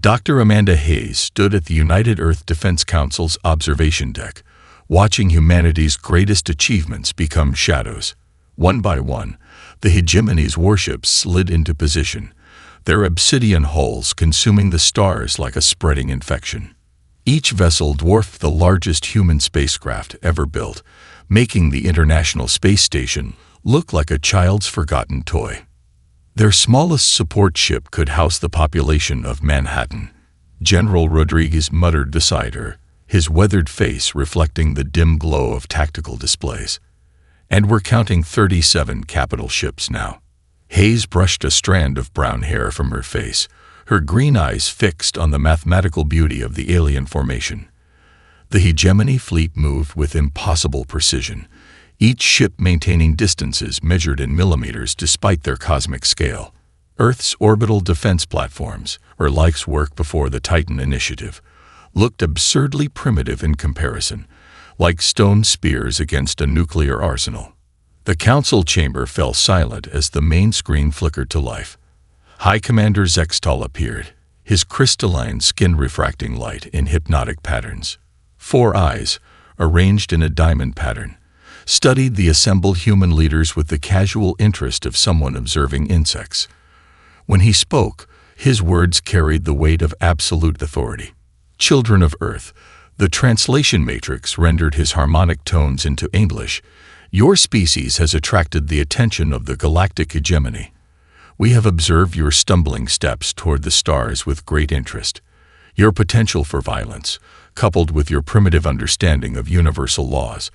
Dr. Amanda Hayes stood at the United Earth Defense Council's observation deck, watching humanity's greatest achievements become shadows. One by one, the hegemony's warships slid into position, their obsidian hulls consuming the stars like a spreading infection. Each vessel dwarfed the largest human spacecraft ever built, making the International Space Station look like a child's forgotten toy. Their smallest support ship could house the population of Manhattan. General Rodriguez muttered beside her, his weathered face reflecting the dim glow of tactical displays. And we're counting 37 capital ships now. Hayes brushed a strand of brown hair from her face, her green eyes fixed on the mathematical beauty of the alien formation. The hegemony fleet moved with impossible precision, each ship maintaining distances measured in millimeters despite their cosmic scale. Earth's orbital defense platforms, or Like's work before the Titan Initiative, looked absurdly primitive in comparison, like stone spears against a nuclear arsenal. The council chamber fell silent as the main screen flickered to life. High Commander Zextal appeared, his crystalline skin refracting light in hypnotic patterns. 4 eyes, arranged in a diamond pattern, studied the assembled human leaders with the casual interest of someone observing insects. When he spoke, his words carried the weight of absolute authority. Children of Earth, the translation matrix rendered his harmonic tones into English. Your species has attracted the attention of the galactic hegemony. We have observed your stumbling steps toward the stars with great interest. Your potential for violence, coupled with your primitive understanding of universal laws,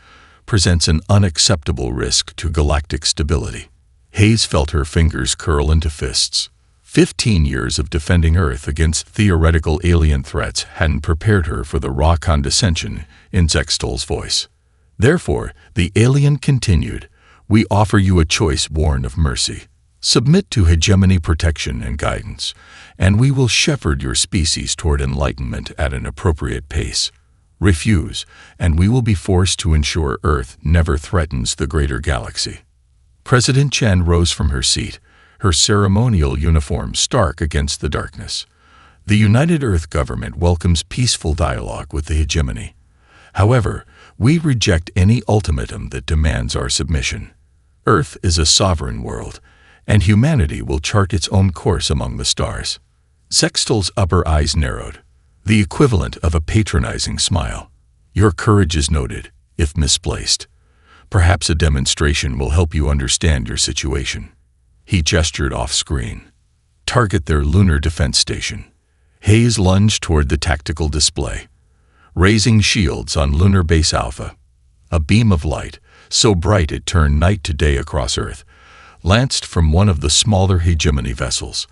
presents an unacceptable risk to galactic stability. Hayes felt her fingers curl into fists. 15 years of defending Earth against theoretical alien threats hadn't prepared her for the raw condescension in Zextal's voice. Therefore, the alien continued, "We offer you a choice born of mercy. Submit to hegemony protection and guidance, and we will shepherd your species toward enlightenment at an appropriate pace. Refuse, and we will be forced to ensure Earth never threatens the greater galaxy." President Chen rose from her seat, her ceremonial uniform stark against the darkness. The United Earth government welcomes peaceful dialogue with the hegemony. However, we reject any ultimatum that demands our submission. Earth is a sovereign world, and humanity will chart its own course among the stars. Zextal's upper eyes narrowed, the equivalent of a patronizing smile. Your courage is noted, if misplaced. Perhaps a demonstration will help you understand your situation. He gestured off-screen. Target their lunar defense station. Hayes lunged toward the tactical display, raising shields on Lunar Base Alpha. A beam of light, so bright it turned night to day across Earth, lanced from one of the smaller hegemony vessels.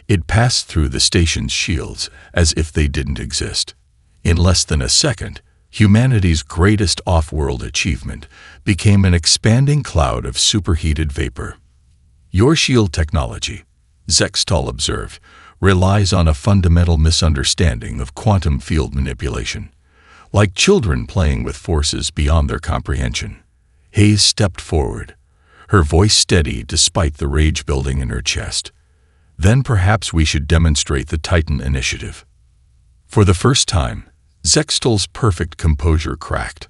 It passed through the station's shields as if they didn't exist. In less than a second, humanity's greatest off-world achievement became an expanding cloud of superheated vapor. Your shield technology, Zextal observed, relies on a fundamental misunderstanding of quantum field manipulation, like children playing with forces beyond their comprehension. Hayes stepped forward, her voice steady despite the rage building in her chest. Then perhaps we should demonstrate the Titan Initiative. For the first time, Zextal's perfect composure cracked.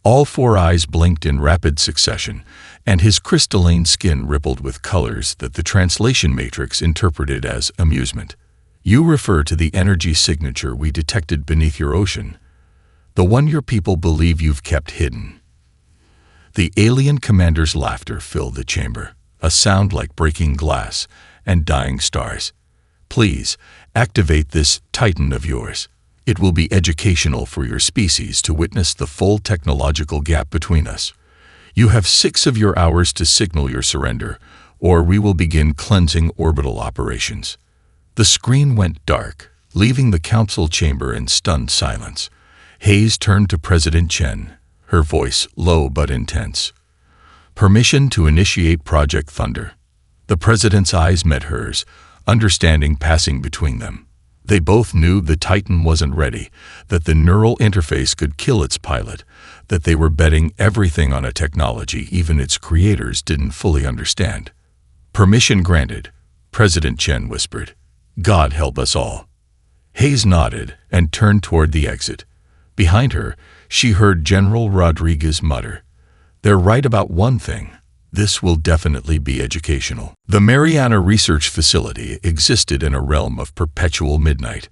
All 4 eyes blinked in rapid succession, and his crystalline skin rippled with colors that the translation matrix interpreted as amusement. You refer to the energy signature we detected beneath your ocean, the one your people believe you've kept hidden. The alien commander's laughter filled the chamber, a sound like breaking glass and dying stars. Please, activate this Titan of yours. It will be educational for your species to witness the full technological gap between us. You have 6 of your hours to signal your surrender, or we will begin cleansing orbital operations. The screen went dark, leaving the council chamber in stunned silence. Hayes turned to President Chen, her voice low but intense. Permission to initiate Project Thunder. The president's eyes met hers, understanding passing between them. They both knew the Titan wasn't ready, that the neural interface could kill its pilot, that they were betting everything on a technology even its creators didn't fully understand. Permission granted, President Chen whispered. God help us all. Hayes nodded and turned toward the exit. Behind her, she heard General Rodriguez mutter, "They're right about one thing. This will definitely be educational." The Mariana Research Facility existed in a realm of perpetual midnight,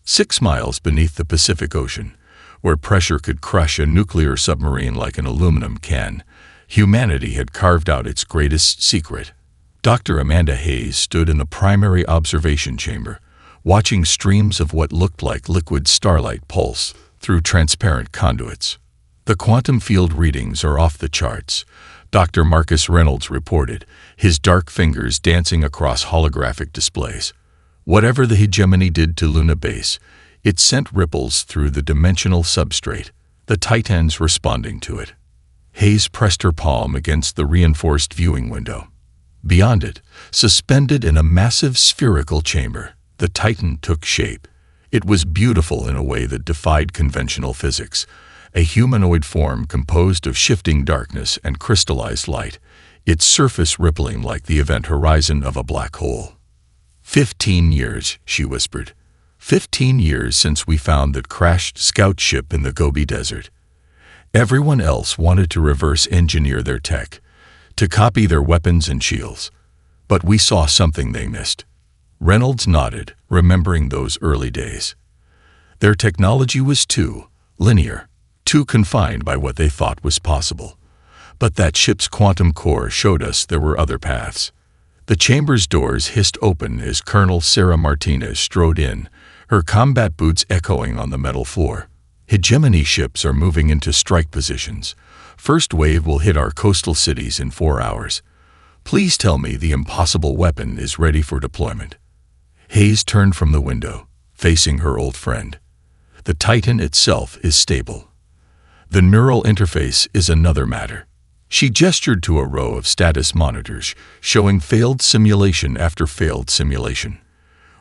6 miles beneath the Pacific Ocean, where pressure could crush a nuclear submarine like an aluminum can. Humanity had carved out its greatest secret. Dr. Amanda Hayes stood in the primary observation chamber, watching streams of what looked like liquid starlight pulse through transparent conduits. "The quantum field readings are off the charts," Dr. Marcus Reynolds reported, his dark fingers dancing across holographic displays. Whatever the hegemony did to Luna Base, it sent ripples through the dimensional substrate, the Titans responding to it. Hayes pressed her palm against the reinforced viewing window. Beyond it, suspended in a massive spherical chamber, the Titan took shape. It was beautiful in a way that defied conventional physics, a humanoid form composed of shifting darkness and crystallized light, its surface rippling like the event horizon of a black hole. 15 years, she whispered. 15 years since we found that crashed scout ship in the Gobi Desert. Everyone else wanted to reverse engineer their tech, to copy their weapons and shields. But we saw something they missed. Reynolds nodded, remembering those early days. Their technology was too linear, too confined by what they thought was possible. But that ship's quantum core showed us there were other paths. The chamber's doors hissed open as Colonel Sarah Martinez strode in, her combat boots echoing on the metal floor. "Hegemony ships are moving into strike positions. First wave will hit our coastal cities in 4 hours. Please tell me the impossible weapon is ready for deployment." Hayes turned from the window, facing her old friend. "The Titan itself is stable. The neural interface is another matter." She gestured to a row of status monitors, showing failed simulation after failed simulation.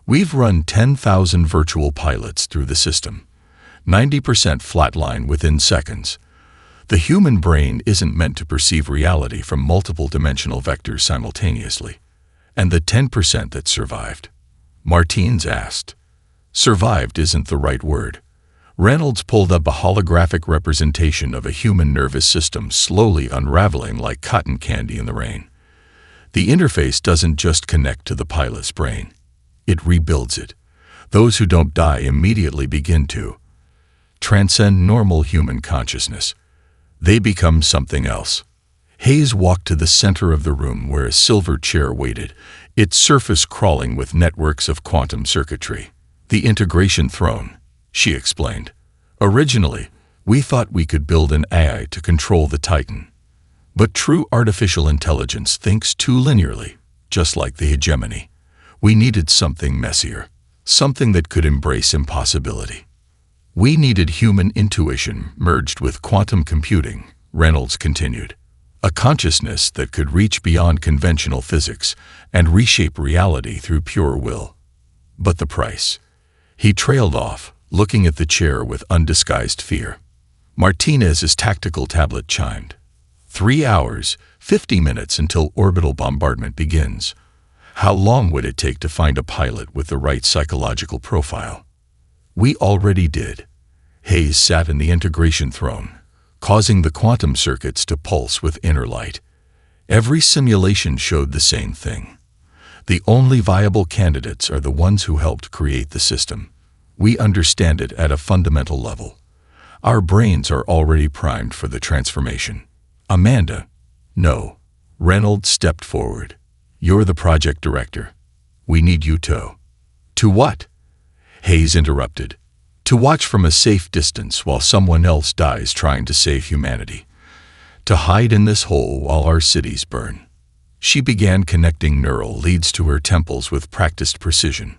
"We've run 10,000 virtual pilots through the system. 90% flatline within seconds. The human brain isn't meant to perceive reality from multiple dimensional vectors simultaneously. And the 10% that survived?" Martins asked. "Survived isn't the right word." Reynolds pulled up a holographic representation of a human nervous system slowly unraveling like cotton candy in the rain. "The interface doesn't just connect to the pilot's brain. It rebuilds it. Those who don't die immediately begin to transcend normal human consciousness. They become something else." Hayes walked to the center of the room where a silver chair waited, its surface crawling with networks of quantum circuitry. "The integration throne," she explained. "Originally, we thought we could build an AI to control the Titan. But true artificial intelligence thinks too linearly, just like the hegemony. We needed something messier, something that could embrace impossibility. We needed human intuition merged with quantum computing," Reynolds continued. "A consciousness that could reach beyond conventional physics and reshape reality through pure will. But the price." He trailed off, looking at the chair with undisguised fear. Martinez's tactical tablet chimed. 3 hours, 50 minutes until orbital bombardment begins. How long would it take to find a pilot with the right psychological profile? "We already did." Hayes sat in the integration throne, causing the quantum circuits to pulse with inner light. Every simulation showed the same thing. The only viable candidates are the ones who helped create the system. We understand it at a fundamental level. Our brains are already primed for the transformation. "Amanda." "No." Reynolds stepped forward. "You're the project director. We need you to." "To what?" Hayes interrupted. "To watch from a safe distance while someone else dies trying to save humanity. To hide in this hole while our cities burn." She began connecting neural leads to her temples with practiced precision.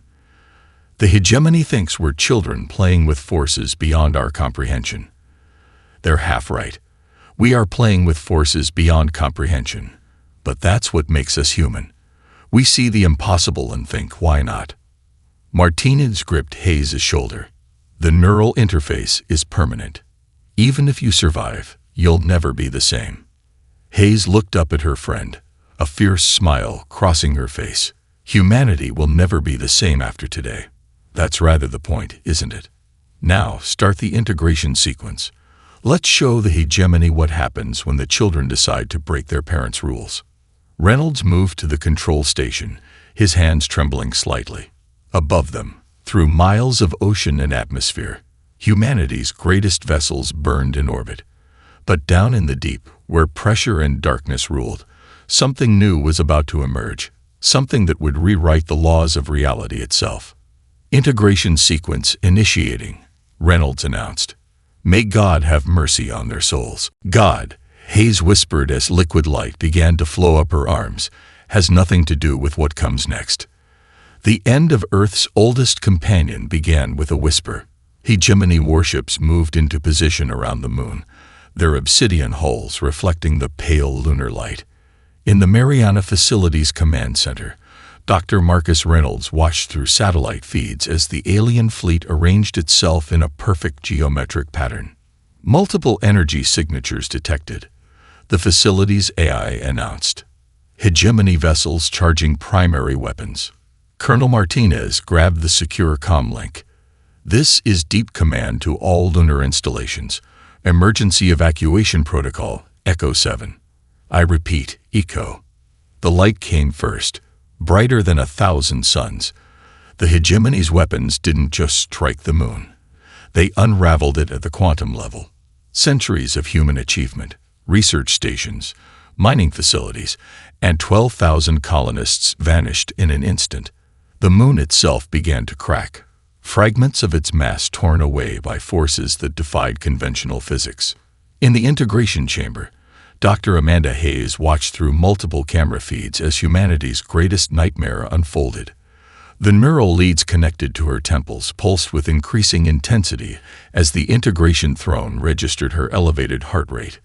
"The hegemony thinks we're children playing with forces beyond our comprehension. They're half right. We are playing with forces beyond comprehension. But that's what makes us human. We see the impossible and think, why not?" Martinez gripped Hayes' shoulder. "The neural interface is permanent. Even if you survive, you'll never be the same." Hayes looked up at her friend, a fierce smile crossing her face. "Humanity will never be the same after today. That's rather the point, isn't it? Now, start the integration sequence. Let's show the hegemony what happens when the children decide to break their parents' rules. Reynolds moved to the control station, his hands trembling slightly. Above them, through miles of ocean and atmosphere, humanity's greatest vessels burned in orbit. But down in the deep, where pressure and darkness ruled, something new was about to emerge, something that would rewrite the laws of reality itself. Integration sequence initiating, Reynolds announced. May God have mercy on their souls. God, Hayes whispered as liquid light began to flow up her arms, has nothing to do with what comes next. The end of Earth's oldest companion began with a whisper. Hegemony warships moved into position around the moon, their obsidian hulls reflecting the pale lunar light. In the Mariana Facilities Command Center, Dr. Marcus Reynolds watched through satellite feeds as the alien fleet arranged itself in a perfect geometric pattern. Multiple energy signatures detected. The facility's AI announced. Hegemony vessels charging primary weapons. Colonel Martinez grabbed the secure comm link. This is Deep Command to all lunar installations. Emergency Evacuation Protocol, Echo 7. I repeat, ECO. The light came first, brighter than 1,000 suns. The hegemony's weapons didn't just strike the moon. They unraveled it at the quantum level. Centuries of human achievement, research stations, mining facilities, and 12,000 colonists vanished in an instant. The moon itself began to crack, fragments of its mass torn away by forces that defied conventional physics. In the integration chamber, Dr. Amanda Hayes watched through multiple camera feeds as humanity's greatest nightmare unfolded. The neural leads connected to her temples pulsed with increasing intensity as the integration throne registered her elevated heart rate.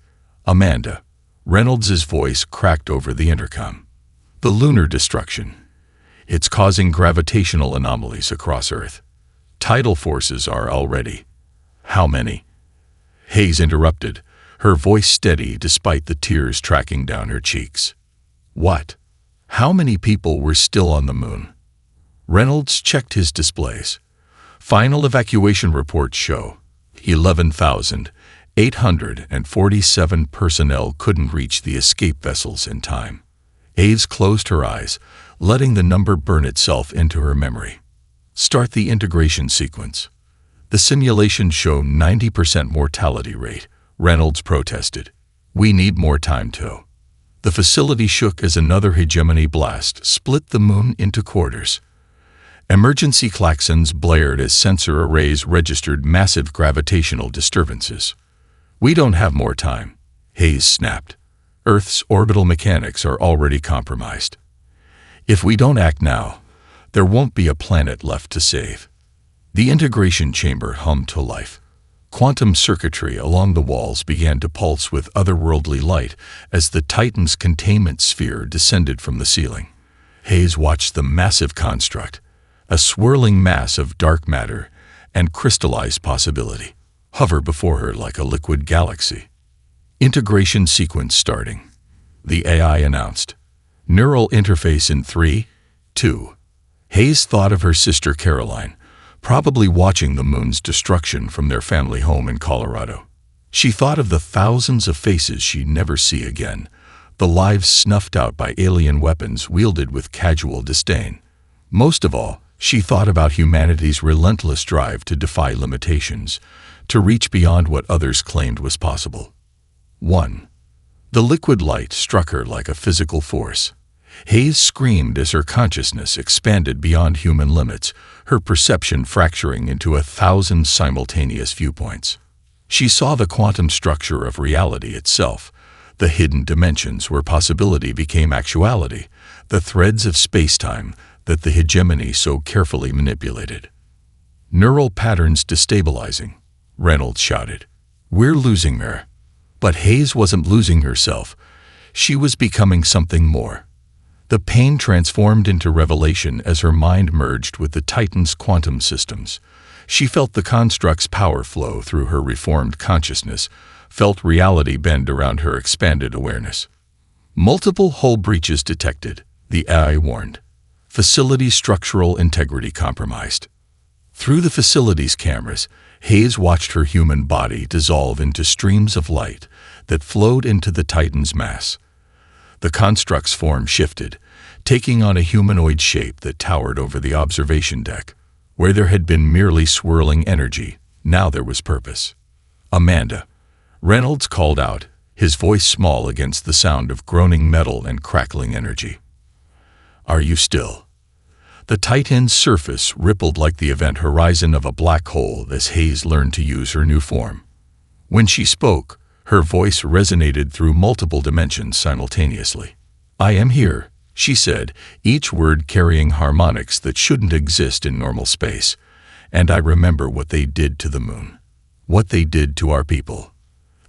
Amanda, Reynolds' voice cracked over the intercom. The lunar destruction. It's causing gravitational anomalies across Earth. Tidal forces are already. How many? Hayes interrupted, her voice steady despite the tears tracking down her cheeks. What? How many people were still on the moon? Reynolds checked his displays. Final evacuation reports show 11,847 personnel couldn't reach the escape vessels in time. Hayes closed her eyes, letting the number burn itself into her memory. Start the integration sequence. The simulations show 90% mortality rate, Reynolds protested. We need more time to. The facility shook as another hegemony blast split the moon into quarters. Emergency klaxons blared as sensor arrays registered massive gravitational disturbances. We don't have more time, Hayes snapped. Earth's orbital mechanics are already compromised. If we don't act now, there won't be a planet left to save. The integration chamber hummed to life. Quantum circuitry along the walls began to pulse with otherworldly light as the Titan's containment sphere descended from the ceiling. Hayes watched the massive construct, a swirling mass of dark matter and crystallized possibility, hover before her like a liquid galaxy. Integration sequence starting. The AI announced. Neural interface in 3, 2. Hayes thought of her sister Caroline, probably watching the moon's destruction from their family home in Colorado. She thought of the thousands of faces she'd never see again, the lives snuffed out by alien weapons wielded with casual disdain. Most of all, she thought about humanity's relentless drive to defy limitations, to reach beyond what others claimed was possible. 1. The liquid light struck her like a physical force. Hayes screamed as her consciousness expanded beyond human limits, her perception fracturing into 1,000 simultaneous viewpoints. She saw the quantum structure of reality itself, the hidden dimensions where possibility became actuality, the threads of space-time that the hegemony so carefully manipulated. Neural patterns destabilizing, Reynolds shouted. We're losing her. But Hayes wasn't losing herself. She was becoming something more. The pain transformed into revelation as her mind merged with the Titan's quantum systems. She felt the construct's power flow through her reformed consciousness, felt reality bend around her expanded awareness. Multiple hull breaches detected, the AI warned. Facility structural integrity compromised. Through the facility's cameras, Hayes watched her human body dissolve into streams of light that flowed into the Titan's mass. The construct's form shifted, taking on a humanoid shape that towered over the observation deck. Where there had been merely swirling energy, now there was purpose. "Amanda," Reynolds called out, his voice small against the sound of groaning metal and crackling energy. "Are you still?" The Titan's surface rippled like the event horizon of a black hole as Hayes learned to use her new form. When she spoke, her voice resonated through multiple dimensions simultaneously. "I am here," she said, each word carrying harmonics that shouldn't exist in normal space. "And I remember what they did to the moon. What they did to our people."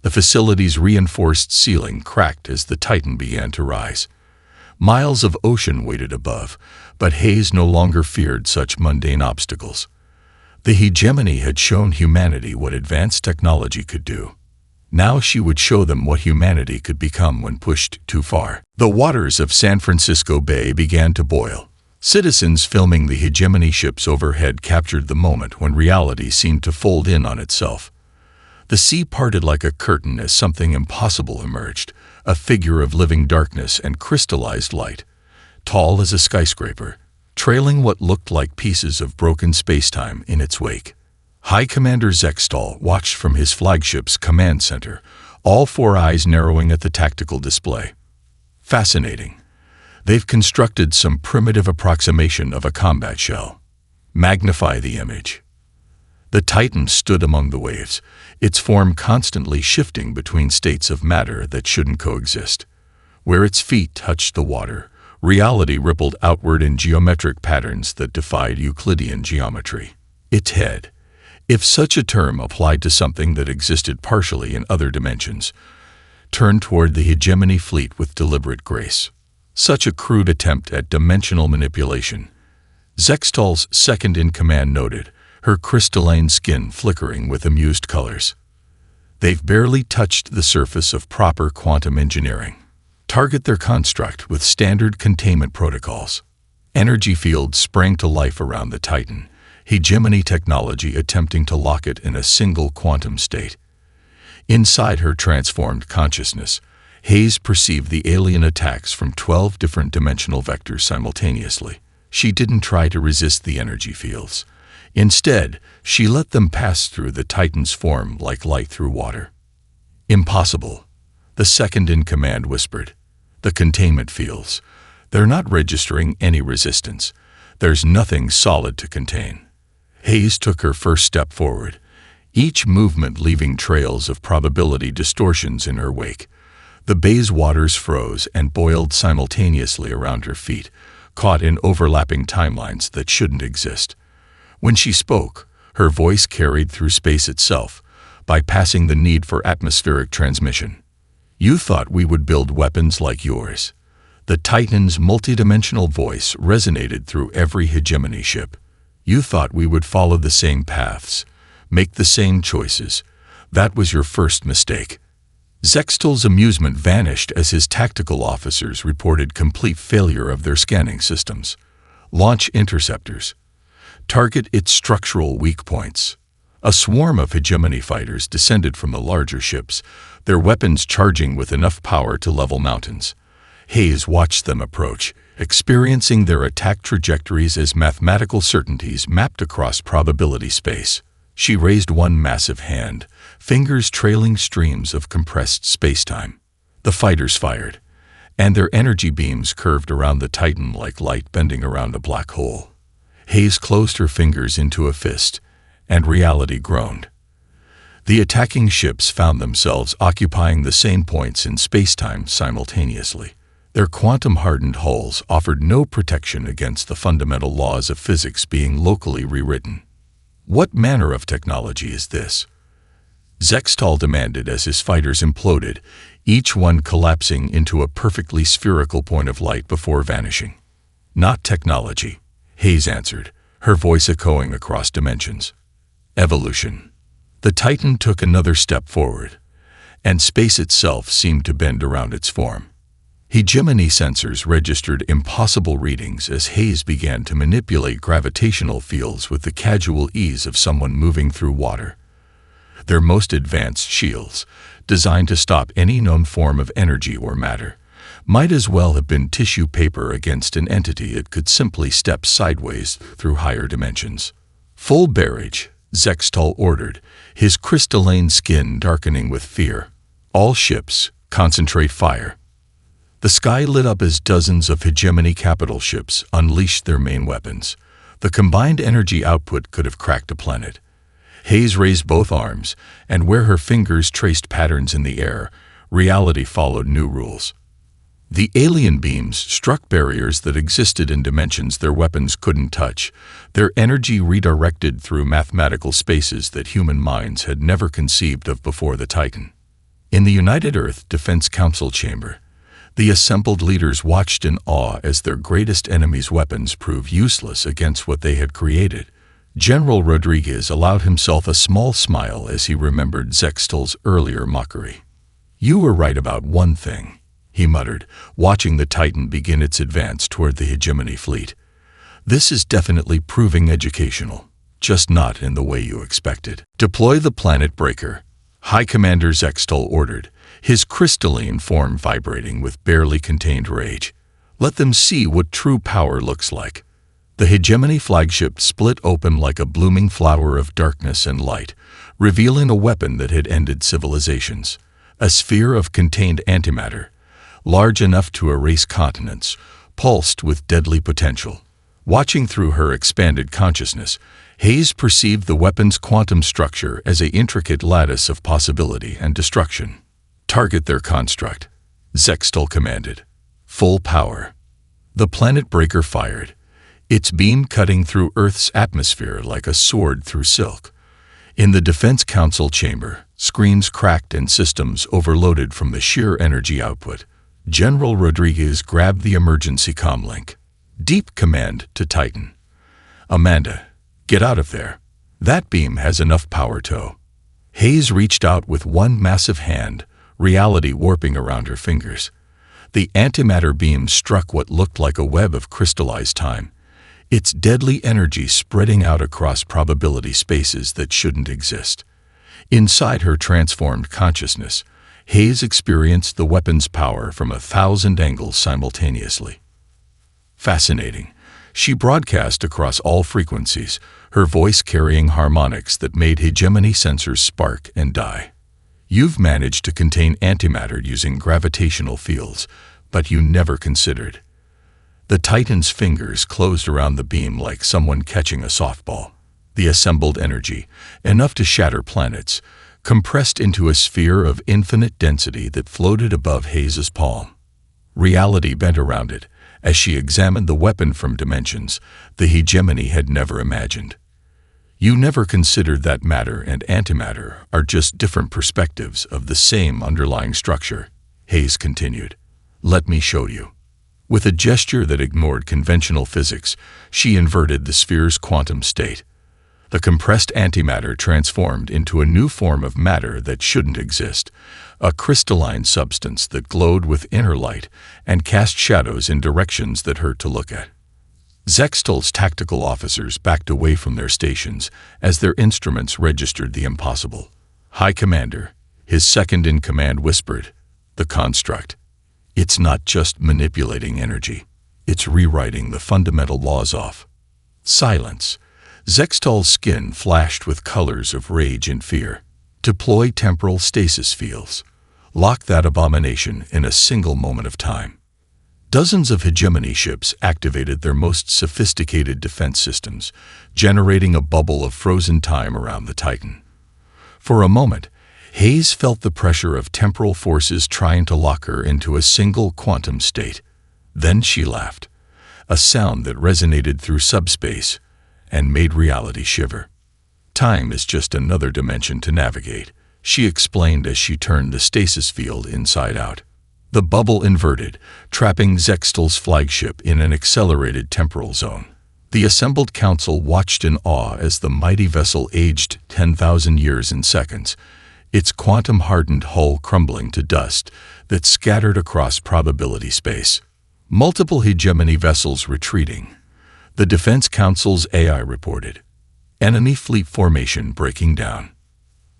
The facility's reinforced ceiling cracked as the Titan began to rise. Miles of ocean waited above, but Hayes no longer feared such mundane obstacles. The hegemony had shown humanity what advanced technology could do. Now she would show them what humanity could become when pushed too far. The waters of San Francisco Bay began to boil. Citizens filming the hegemony ships overhead captured the moment when reality seemed to fold in on itself. The sea parted like a curtain as something impossible emerged, a figure of living darkness and crystallized light, tall as a skyscraper, trailing what looked like pieces of broken spacetime in its wake. High Commander Zextal watched from his flagship's command center, all four eyes narrowing at the tactical display. "Fascinating. They've constructed some primitive approximation of a combat shell. Magnify the image." The Titan stood among the waves, its form constantly shifting between states of matter that shouldn't coexist. Where its feet touched the water, reality rippled outward in geometric patterns that defied Euclidean geometry. Its head, if such a term applied to something that existed partially in other dimensions, turned toward the hegemony fleet with deliberate grace. Such a crude attempt at dimensional manipulation. Zextal's second-in-command noted, her crystalline skin flickering with amused colors. "They've barely touched the surface of proper quantum engineering. Target their construct with standard containment protocols." Energy fields sprang to life around the Titan, hegemony technology attempting to lock it in a single quantum state. Inside her transformed consciousness, Hayes perceived the alien attacks from 12 different dimensional vectors simultaneously. She didn't try to resist the energy fields. Instead, she let them pass through the Titan's form like light through water. "Impossible," the second-in-command whispered. "The containment fields. They're not registering any resistance. There's nothing solid to contain." Hayes took her first step forward, each movement leaving trails of probability distortions in her wake. The bay's waters froze and boiled simultaneously around her feet, caught in overlapping timelines that shouldn't exist. When she spoke, her voice carried through space itself, bypassing the need for atmospheric transmission. "You thought we would build weapons like yours." The Titan's multidimensional voice resonated through every hegemony ship. "You thought we would follow the same paths, make the same choices. That was your first mistake." Zextal's amusement vanished as his tactical officers reported complete failure of their scanning systems. "Launch interceptors. Target its structural weak points." A swarm of hegemony fighters descended from the larger ships, their weapons charging with enough power to level mountains. Hayes watched them approach, experiencing their attack trajectories as mathematical certainties mapped across probability space. She raised one massive hand, fingers trailing streams of compressed spacetime. The fighters fired, and their energy beams curved around the Titan like light bending around a black hole. Hayes closed her fingers into a fist, and reality groaned. The attacking ships found themselves occupying the same points in spacetime simultaneously. Their quantum-hardened hulls offered no protection against the fundamental laws of physics being locally rewritten. "What manner of technology is this?" Zextal demanded as his fighters imploded, each one collapsing into a perfectly spherical point of light before vanishing. "Not technology," Hayes answered, her voice echoing across dimensions. "Evolution." The Titan took another step forward, and space itself seemed to bend around its form. Hegemony sensors registered impossible readings as Hayes began to manipulate gravitational fields with the casual ease of someone moving through water. Their most advanced shields, designed to stop any known form of energy or matter, might as well have been tissue paper against an entity that could simply step sideways through higher dimensions. "Full barrage," Zextal ordered, his crystalline skin darkening with fear. "All ships, concentrate fire." The sky lit up as dozens of hegemony capital ships unleashed their main weapons. The combined energy output could have cracked a planet. Hayes raised both arms, and where her fingers traced patterns in the air, reality followed new rules. The alien beams struck barriers that existed in dimensions their weapons couldn't touch, their energy redirected through mathematical spaces that human minds had never conceived of before the Titan. In the United Earth Defense Council chamber, the assembled leaders watched in awe as their greatest enemy's weapons proved useless against what they had created. General Rodriguez allowed himself a small smile as he remembered Zextal's earlier mockery. "You were right about one thing," he muttered, watching the Titan begin its advance toward the hegemony fleet. "This is definitely proving educational, just not in the way you expected." "Deploy the planet breaker," High Commander Zextal ordered, his crystalline form vibrating with barely contained rage. "Let them see what true power looks like." The hegemony flagship split open like a blooming flower of darkness and light, revealing a weapon that had ended civilizations. A sphere of contained antimatter, large enough to erase continents, pulsed with deadly potential. Watching through her expanded consciousness, Hayes perceived the weapon's quantum structure as an intricate lattice of possibility and destruction. "Target their construct," Zextal commanded. "Full power." The planet breaker fired, its beam cutting through Earth's atmosphere like a sword through silk. In the Defense Council chamber, screens cracked and systems overloaded from the sheer energy output. General Rodriguez grabbed the emergency comlink. "Deep command to Titan. Amanda, get out of there. That beam has enough power to." Hayes reached out with one massive hand, reality warping around her fingers. The antimatter beam struck what looked like a web of crystallized time, its deadly energy spreading out across probability spaces that shouldn't exist. Inside her transformed consciousness, Hayes experienced the weapon's power from 1,000 angles simultaneously. Fascinating. She broadcast across all frequencies, her voice carrying harmonics that made hegemony sensors spark and die. "You've managed to contain antimatter using gravitational fields, but you never considered." The Titan's fingers closed around the beam like someone catching a softball. The assembled energy, enough to shatter planets, compressed into a sphere of infinite density that floated above Hayes's palm. Reality bent around it as she examined the weapon from dimensions the hegemony had never imagined. "You never considered that matter and antimatter are just different perspectives of the same underlying structure," Hayes continued. "Let me show you." With a gesture that ignored conventional physics, she inverted the sphere's quantum state. The compressed antimatter transformed into a new form of matter that shouldn't exist, a crystalline substance that glowed with inner light and cast shadows in directions that hurt to look at. Zextal's tactical officers backed away from their stations as their instruments registered the impossible. "High Commander," his second-in-command whispered, "the construct. It's not just manipulating energy. It's rewriting the fundamental laws of." Silence. Zextal's skin flashed with colors of rage and fear. "Deploy temporal stasis fields. Lock that abomination in a single moment of time." Dozens of hegemony ships activated their most sophisticated defense systems, generating a bubble of frozen time around the Titan. For a moment, Hayes felt the pressure of temporal forces trying to lock her into a single quantum state. Then she laughed, a sound that resonated through subspace and made reality shiver. "Time is just another dimension to navigate," she explained as she turned the stasis field inside out. The bubble inverted, trapping Zextal's flagship in an accelerated temporal zone. The assembled council watched in awe as the mighty vessel aged 10,000 years in seconds, its quantum-hardened hull crumbling to dust, that scattered across probability space. Multiple hegemony vessels retreating. The Defense Council's AI reported. Enemy fleet formation breaking down.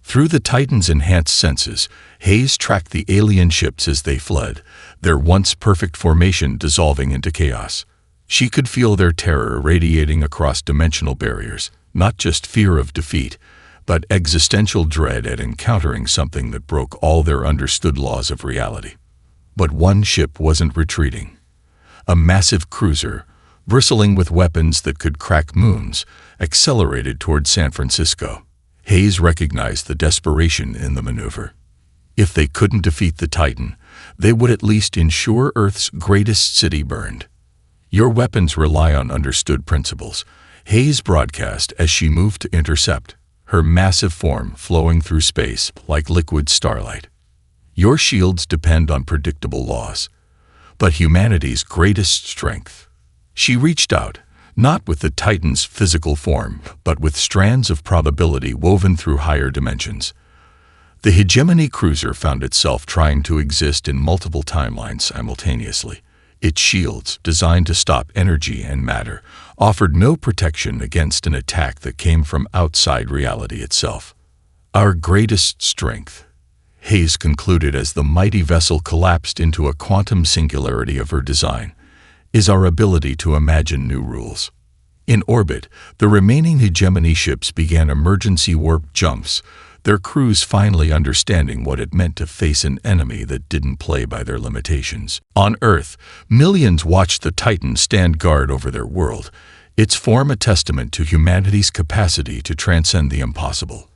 Through the Titan's enhanced senses, Hayes tracked the alien ships as they fled, their once perfect formation dissolving into chaos. She could feel their terror radiating across dimensional barriers, not just fear of defeat, but existential dread at encountering something that broke all their understood laws of reality. But one ship wasn't retreating. A massive cruiser, bristling with weapons that could crack moons, accelerated toward San Francisco. Hayes recognized the desperation in the maneuver. If they couldn't defeat the Titan, they would at least ensure Earth's greatest city burned. Your weapons rely on understood principles, Hayes broadcast as she moved to intercept, her massive form flowing through space like liquid starlight. Your shields depend on predictable laws, but humanity's greatest strength. She reached out, not with the Titan's physical form, but with strands of probability woven through higher dimensions. The hegemony cruiser found itself trying to exist in multiple timelines simultaneously. Its shields, designed to stop energy and matter, offered no protection against an attack that came from outside reality itself. Our greatest strength, Hayes concluded as the mighty vessel collapsed into a quantum singularity of her design, is our ability to imagine new rules. In orbit, the remaining hegemony ships began emergency warp jumps, their crews finally understanding what it meant to face an enemy that didn't play by their limitations. On Earth, millions watched the Titan stand guard over their world, its form a testament to humanity's capacity to transcend the impossible.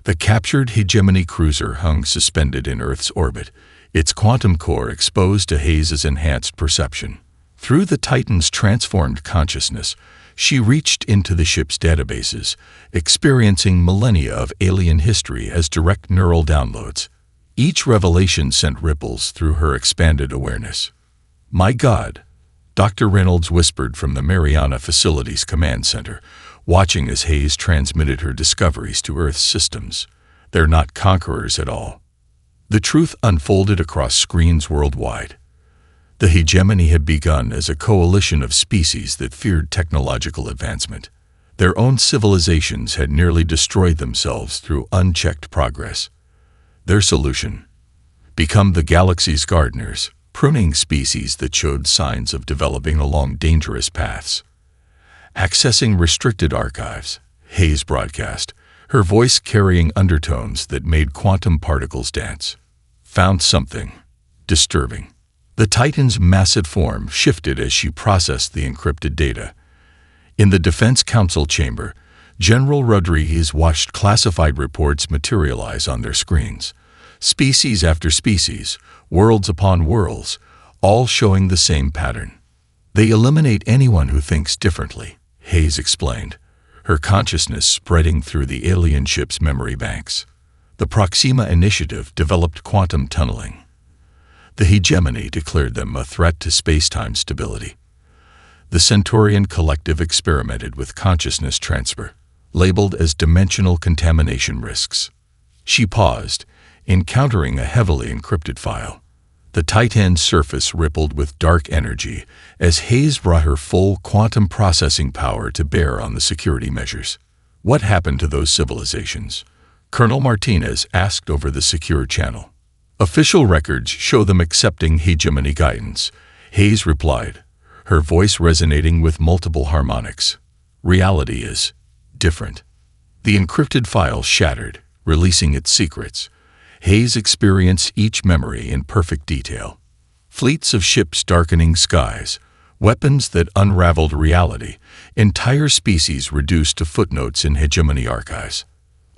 The captured hegemony cruiser hung suspended in Earth's orbit, its quantum core exposed to Hayes' enhanced perception. Through the Titan's transformed consciousness, she reached into the ship's databases, experiencing millennia of alien history as direct neural downloads. Each revelation sent ripples through her expanded awareness. "My God," Dr. Reynolds whispered from the Mariana Facilities Command Center, watching as Hayes transmitted her discoveries to Earth's systems. "They're not conquerors at all." The truth unfolded across screens worldwide. The hegemony had begun as a coalition of species that feared technological advancement. Their own civilizations had nearly destroyed themselves through unchecked progress. Their solution? Become the galaxy's gardeners, pruning species that showed signs of developing along dangerous paths. Accessing restricted archives, Hayes broadcast, her voice carrying undertones that made quantum particles dance. Found something disturbing. The Titan's massive form shifted as she processed the encrypted data. In the Defense Council chamber, General Rodriguez watched classified reports materialize on their screens. Species after species, worlds upon worlds, all showing the same pattern. "They eliminate anyone who thinks differently," Hayes explained, her consciousness spreading through the alien ship's memory banks. The Proxima Initiative developed quantum tunneling. The hegemony declared them a threat to space-time stability. The Centaurian Collective experimented with consciousness transfer, labeled as dimensional contamination risks. She paused, encountering a heavily encrypted file. The Titan's surface rippled with dark energy as Hayes brought her full quantum processing power to bear on the security measures. "What happened to those civilizations?" Colonel Martinez asked over the secure channel. "Official records show them accepting hegemony guidance," Hayes replied, her voice resonating with multiple harmonics. "Reality is different." The encrypted file shattered, releasing its secrets. Hayes experienced each memory in perfect detail. Fleets of ships darkening skies, weapons that unraveled reality, entire species reduced to footnotes in hegemony archives,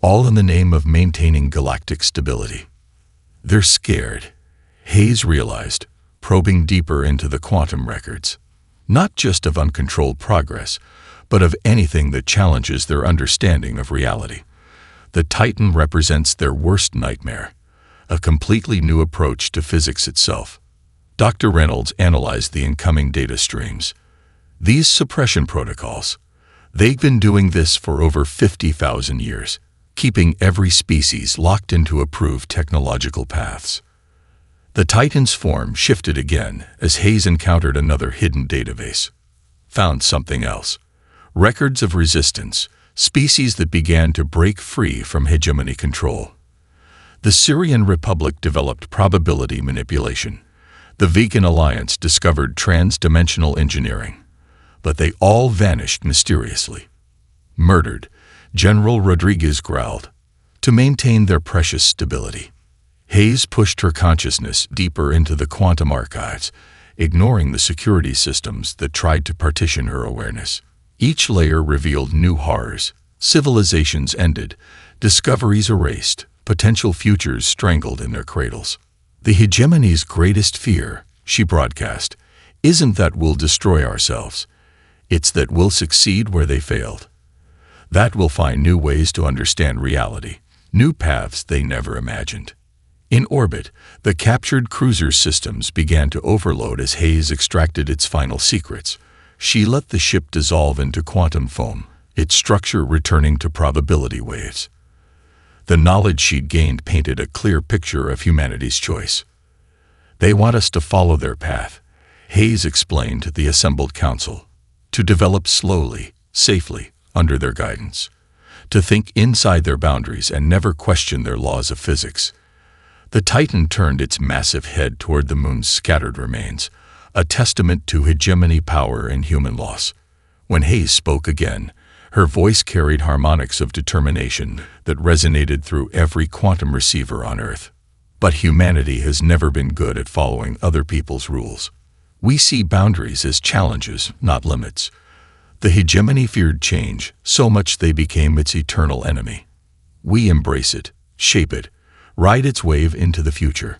all in the name of maintaining galactic stability. "They're scared," Hayes realized, probing deeper into the quantum records. Not just of uncontrolled progress, but of anything that challenges their understanding of reality. The Titan represents their worst nightmare, a completely new approach to physics itself. Dr. Reynolds analyzed the incoming data streams. These suppression protocols, they've been doing this for over 50,000 years. Keeping every species locked into approved technological paths. The Titan's form shifted again as Hayes encountered another hidden database. Found something else. Records of resistance, species that began to break free from hegemony control. The Syrian Republic developed probability manipulation. The Vegan Alliance discovered trans-dimensional engineering. But they all vanished mysteriously. Murdered, General Rodriguez growled, to maintain their precious stability. Hayes pushed her consciousness deeper into the quantum archives, ignoring the security systems that tried to partition her awareness. Each layer revealed new horrors. Civilizations ended, discoveries erased, potential futures strangled in their cradles. The hegemony's greatest fear, she broadcast, isn't that we'll destroy ourselves. It's that we'll succeed where they failed. That we'll find new ways to understand reality, new paths they never imagined. In orbit, the captured cruiser systems began to overload as Hayes extracted its final secrets. She let the ship dissolve into quantum foam, its structure returning to probability waves. The knowledge she'd gained painted a clear picture of humanity's choice. They want us to follow their path, Hayes explained to the assembled council, to develop slowly, safely, under their guidance, to think inside their boundaries and never question their laws of physics. The Titan turned its massive head toward the moon's scattered remains, a testament to hegemony power and human loss. When Hayes spoke again, her voice carried harmonics of determination that resonated through every quantum receiver on Earth. But humanity has never been good at following other people's rules. We see boundaries as challenges, not limits. The hegemony feared change, so much they became its eternal enemy. We embrace it, shape it, ride its wave into the future.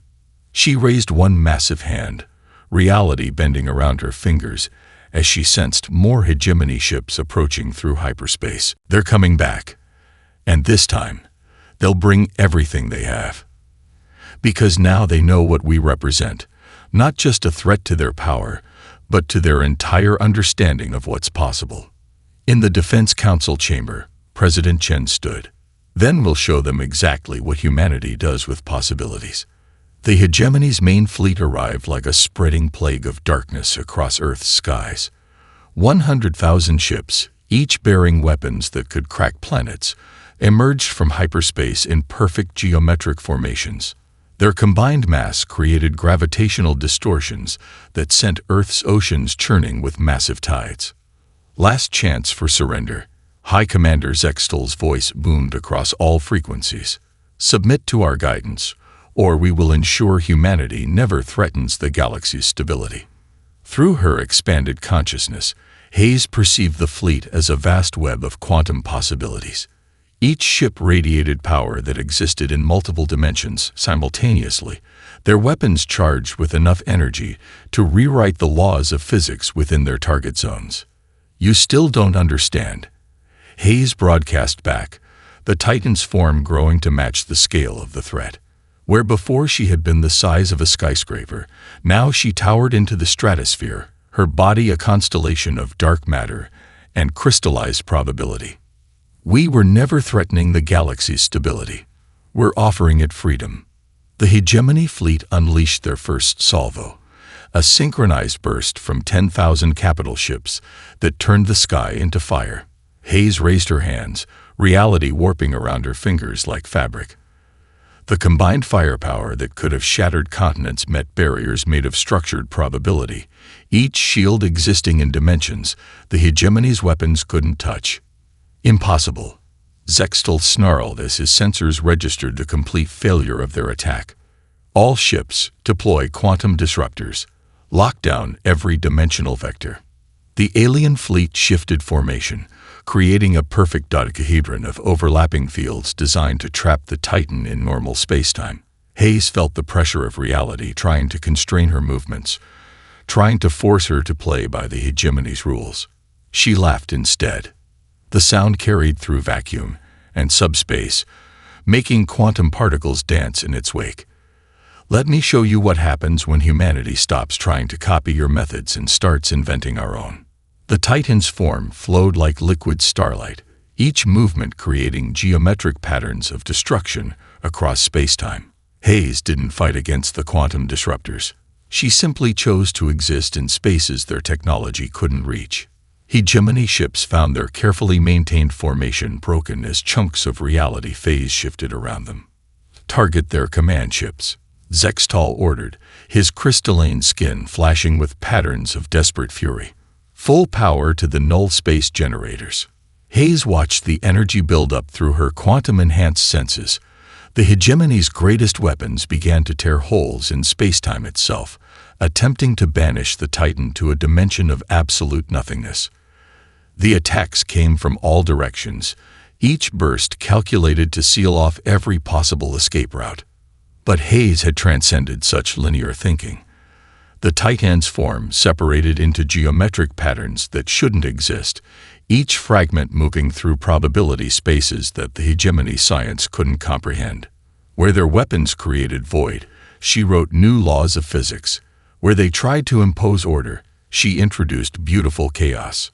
She raised one massive hand, reality bending around her fingers as she sensed more hegemony ships approaching through hyperspace. They're coming back. And this time, they'll bring everything they have. Because now they know what we represent, not just a threat to their power, but to their entire understanding of what's possible. In the Defense Council chamber, President Chen stood. Then we'll show them exactly what humanity does with possibilities. The hegemony's main fleet arrived like a spreading plague of darkness across Earth's skies. 100,000 ships, each bearing weapons that could crack planets, emerged from hyperspace in perfect geometric formations. Their combined mass created gravitational distortions that sent Earth's oceans churning with massive tides. Last chance for surrender. High Commander Zextal's voice boomed across all frequencies. Submit to our guidance, or we will ensure humanity never threatens the galaxy's stability. Through her expanded consciousness, Hayes perceived the fleet as a vast web of quantum possibilities. Each ship radiated power that existed in multiple dimensions simultaneously, their weapons charged with enough energy to rewrite the laws of physics within their target zones. You still don't understand. Hayes broadcast back, the Titan's form growing to match the scale of the threat. Where before she had been the size of a skyscraper, now she towered into the stratosphere, her body a constellation of dark matter and crystallized probability. We were never threatening the galaxy's stability. We're offering it freedom. The hegemony fleet unleashed their first salvo, a synchronized burst from 10,000 capital ships that turned the sky into fire. Hayes raised her hands, reality warping around her fingers like fabric. The combined firepower that could have shattered continents met barriers made of structured probability, each shield existing in dimensions the hegemony's weapons couldn't touch. Impossible. Zextal snarled as his sensors registered the complete failure of their attack. All ships deploy quantum disruptors. Lock down every dimensional vector. The alien fleet shifted formation, creating a perfect dodecahedron of overlapping fields designed to trap the Titan in normal spacetime. Hayes felt the pressure of reality trying to constrain her movements, trying to force her to play by the hegemony's rules. She laughed instead. The sound carried through vacuum and subspace, making quantum particles dance in its wake. Let me show you what happens when humanity stops trying to copy your methods and starts inventing our own. The Titan's form flowed like liquid starlight, each movement creating geometric patterns of destruction across spacetime. Hayes didn't fight against the quantum disruptors. She simply chose to exist in spaces their technology couldn't reach. Hegemony ships found their carefully maintained formation broken as chunks of reality phase shifted around them. "Target their command ships," Zextal ordered, his crystalline skin flashing with patterns of desperate fury. "Full power to the null space generators." Hayes watched the energy build up through her quantum-enhanced senses. The hegemony's greatest weapons began to tear holes in spacetime itself, attempting to banish the Titan to a dimension of absolute nothingness. The attacks came from all directions, each burst calculated to seal off every possible escape route. But Hayes had transcended such linear thinking. The Titan's form separated into geometric patterns that shouldn't exist, each fragment moving through probability spaces that the hegemony science couldn't comprehend. Where their weapons created void, she wrote new laws of physics. Where they tried to impose order, she introduced beautiful chaos.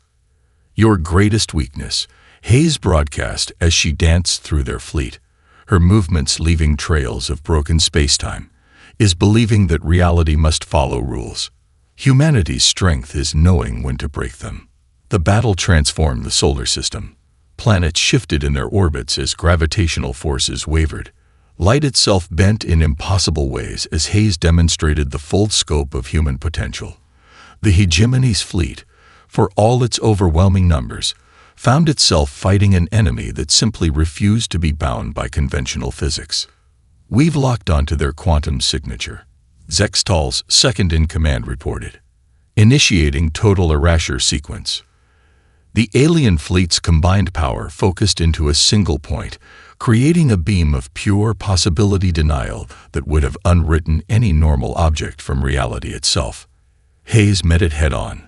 "Your greatest weakness," Hayes broadcast as she danced through their fleet, her movements leaving trails of broken spacetime, "is believing that reality must follow rules. Humanity's strength is knowing when to break them." The battle transformed the solar system. Planets shifted in their orbits as gravitational forces wavered. Light itself bent in impossible ways as Hayes demonstrated the full scope of human potential. The hegemony's fleet, for all its overwhelming numbers, found itself fighting an enemy that simply refused to be bound by conventional physics. "We've locked onto their quantum signature," Zextal's second-in-command reported, initiating total erasure sequence. The alien fleet's combined power focused into a single point, creating a beam of pure possibility denial that would have unwritten any normal object from reality itself. Hayes met it head-on,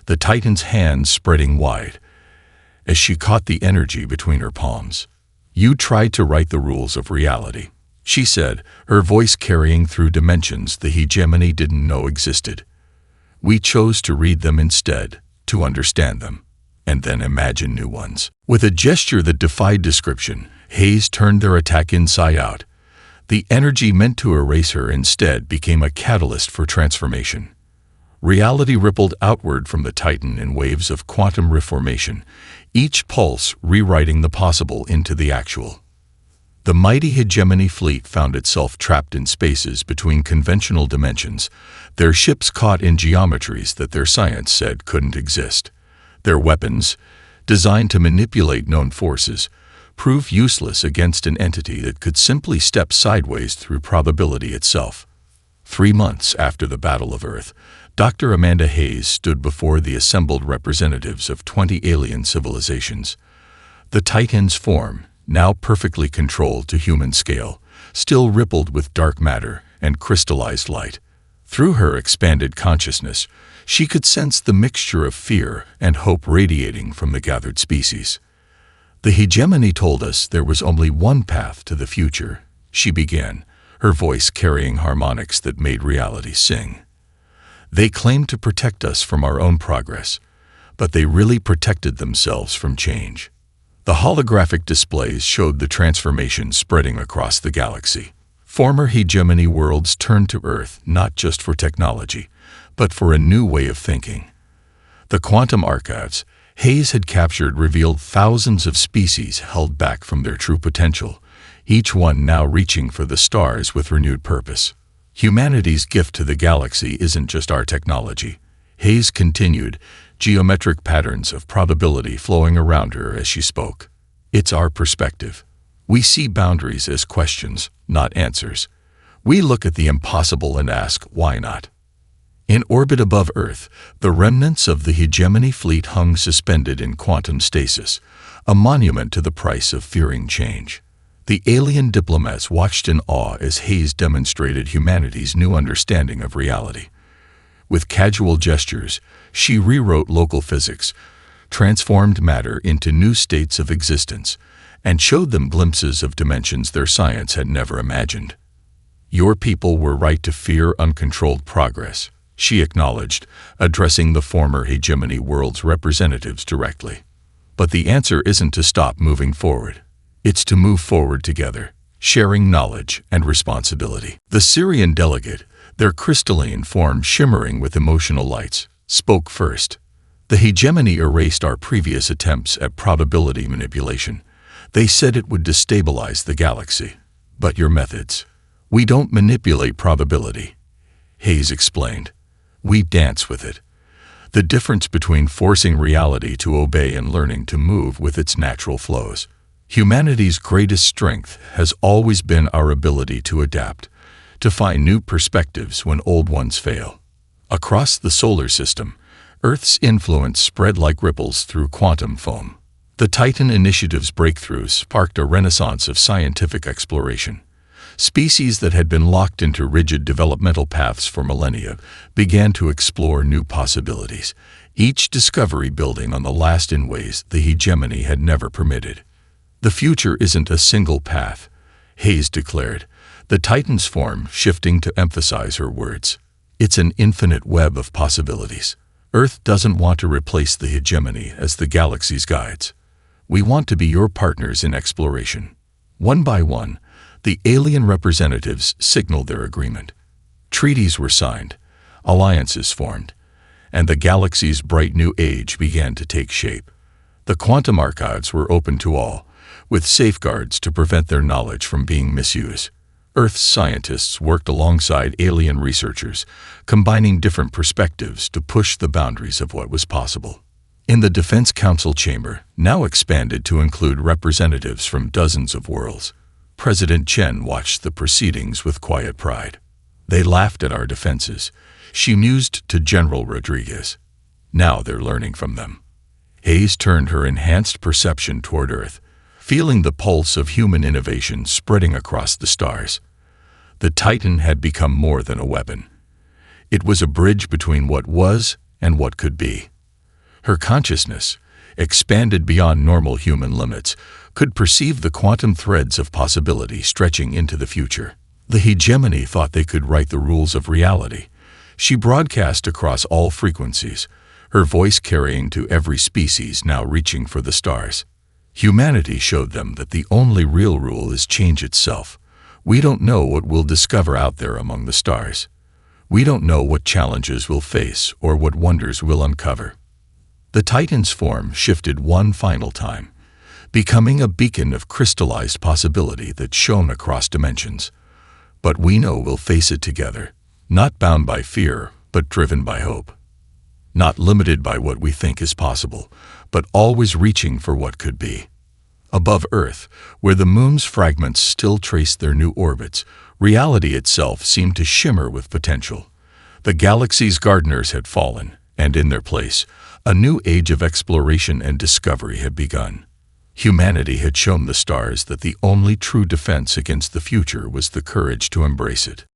the Titan's hands spreading wide, as she caught the energy between her palms. "You tried to write the rules of reality," she said, her voice carrying through dimensions the hegemony didn't know existed. "We chose to read them instead, to understand them, and then imagine new ones." With a gesture that defied description, Hayes turned their attack inside out. The energy meant to erase her instead became a catalyst for transformation. Reality rippled outward from the Titan in waves of quantum reformation, each pulse rewriting the possible into the actual. The mighty hegemony fleet found itself trapped in spaces between conventional dimensions, their ships caught in geometries that their science said couldn't exist. Their weapons, designed to manipulate known forces, proved useless against an entity that could simply step sideways through probability itself. 3 months after the Battle of Earth, Dr. Amanda Hayes stood before the assembled representatives of 20 alien civilizations. The Titan's form, now perfectly controlled to human scale, still rippled with dark matter and crystallized light. Through her expanded consciousness, she could sense the mixture of fear and hope radiating from the gathered species. "The hegemony told us there was only one path to the future," she began, her voice carrying harmonics that made reality sing. "They claimed to protect us from our own progress, but they really protected themselves from change." The holographic displays showed the transformation spreading across the galaxy. Former hegemony worlds turned to Earth not just for technology, but for a new way of thinking. The quantum archives Hayes had captured revealed thousands of species held back from their true potential, each one now reaching for the stars with renewed purpose. "Humanity's gift to the galaxy isn't just our technology," Hayes continued, geometric patterns of probability flowing around her as she spoke. "It's our perspective. We see boundaries as questions, not answers. We look at the impossible and ask, why not?" In orbit above Earth, the remnants of the hegemony fleet hung suspended in quantum stasis, a monument to the price of fearing change. The alien diplomats watched in awe as Hayes demonstrated humanity's new understanding of reality. With casual gestures, she rewrote local physics, transformed matter into new states of existence, and showed them glimpses of dimensions their science had never imagined. "Your people were right to fear uncontrolled progress," she acknowledged, addressing the former hegemony world's representatives directly. "But the answer isn't to stop moving forward. It's to move forward together," sharing knowledge and responsibility. The Syrian delegate, their crystalline form shimmering with emotional lights, spoke first. The hegemony erased our previous attempts at probability manipulation. They said it would destabilize the galaxy. But your methods. We don't manipulate probability, Hayes explained. We dance with it. The difference between forcing reality to obey and learning to move with its natural flows. Humanity's greatest strength has always been our ability to adapt, to find new perspectives when old ones fail. Across the solar system, Earth's influence spread like ripples through quantum foam. The Titan Initiative's breakthroughs sparked a renaissance of scientific exploration. Species that had been locked into rigid developmental paths for millennia began to explore new possibilities, each discovery building on the last in ways the hegemony had never permitted. The future isn't a single path, Hayes declared, the Titan's form shifting to emphasize her words. It's an infinite web of possibilities. Earth doesn't want to replace the hegemony as the galaxy's guides. We want to be your partners in exploration. One by one, the alien representatives signaled their agreement. Treaties were signed, alliances formed, and the galaxy's bright new age began to take shape. The quantum archives were open to all, with safeguards to prevent their knowledge from being misused. Earth's scientists worked alongside alien researchers, combining different perspectives to push the boundaries of what was possible. In the Defense Council chamber, now expanded to include representatives from dozens of worlds, President Chen watched the proceedings with quiet pride. They laughed at our defenses, she mused to General Rodriguez. Now they're learning from them. Hayes turned her enhanced perception toward Earth, feeling the pulse of human innovation spreading across the stars. The Titan had become more than a weapon. It was a bridge between what was and what could be. Her consciousness, expanded beyond normal human limits, could perceive the quantum threads of possibility stretching into the future. The hegemony thought they could write the rules of reality. She broadcast across all frequencies, her voice carrying to every species now reaching for the stars. Humanity showed them that the only real rule is change itself. We don't know what we'll discover out there among the stars. We don't know what challenges we'll face or what wonders we'll uncover. The Titan's form shifted one final time, becoming a beacon of crystallized possibility that shone across dimensions. But we know we'll face it together, not bound by fear, but driven by hope. Not limited by what we think is possible, but always reaching for what could be. Above Earth, where the moon's fragments still traced their new orbits, reality itself seemed to shimmer with potential. The galaxy's gardeners had fallen, and in their place, a new age of exploration and discovery had begun. Humanity had shown the stars that the only true defense against the future was the courage to embrace it.